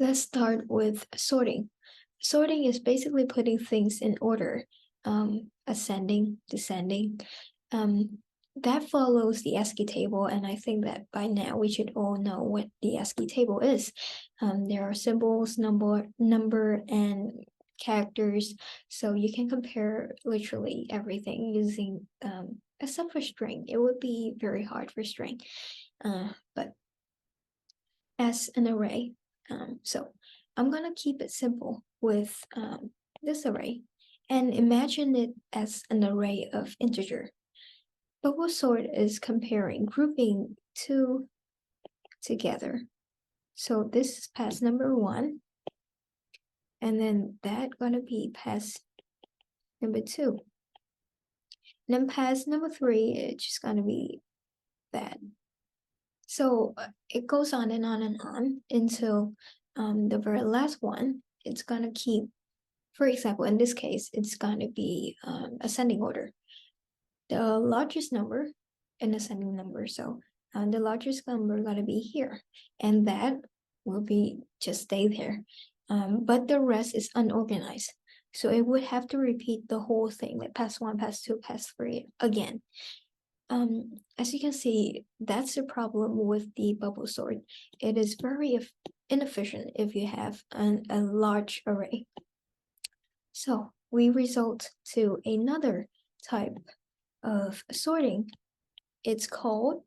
Let's start with sorting. Sorting is basically putting things in order, ascending, descending. That follows the ASCII table, and I think that by now we should all know what the ASCII table is. There are symbols, number, and characters, so you can compare literally everything using, except for string. It would be very hard for string, but as an array. So I'm gonna keep it simple with this array and imagine it as an array of integer. Bubble sort is comparing, grouping two together. So this is pass number 1, and then that gonna be pass number 2. And then pass number 3, it's just gonna be that. So it goes on and on and on until the very last one. It's gonna keep, for example, in this case, it's gonna be ascending order. The largest number in ascending number. So the largest number gonna be here, and that will be just stay there. But the rest is unorganized. So it would have to repeat the whole thing, like pass 1, pass 2, pass 3 again. As you can see, that's the problem with the bubble sort. It is very inefficient if you have a large array. So we result to another type of sorting. It's called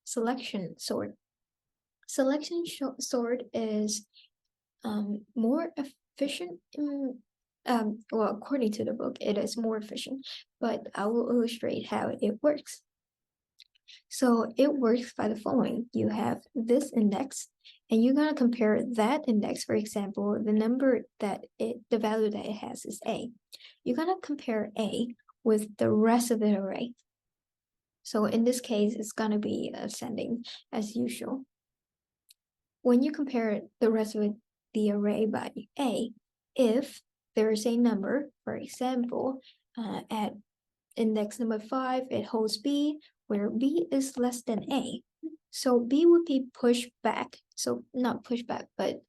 selection sort. Selection sort is more efficient well, according to the book, it is more efficient, but I will illustrate how it works. So it works by the following. You have this index, and you're going to compare that index, for example, the number that the value that it has is A. You're going to compare A with the rest of the array. So in this case, it's going to be ascending as usual. When you compare the rest of the array by A, if there is a number, for example, at index number 5, it holds B, where B is less than A. So B would be pushed back. So not pushed back, but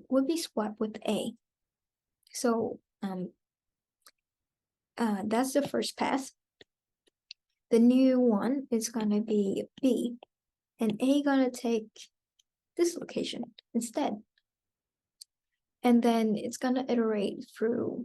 would be swapped with A. So that's the first pass. The new one is gonna be B, and A gonna take this location instead. And then it's gonna iterate through,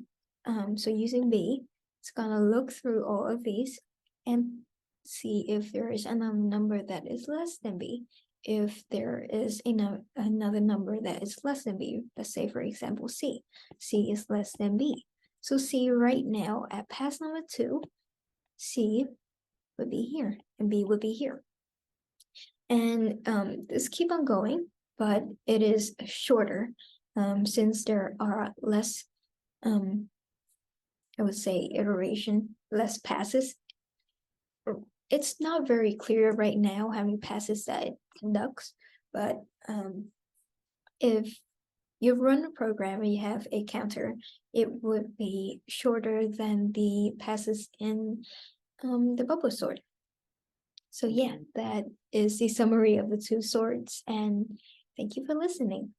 so using B, it's gonna look through all of these and see if there is another number that is less than B. If there is another number that is less than B, let's say for example C. C is less than B. So C right now at pass number 2, C would be here and B would be here. And this keep on going, but it is shorter. Since there are less, I would say iteration, less passes. It's not very clear right now how many passes that it conducts, but if you run a program and you have a counter, it would be shorter than the passes in the bubble sort. So yeah, that is the summary of the two sorts, and thank you for listening.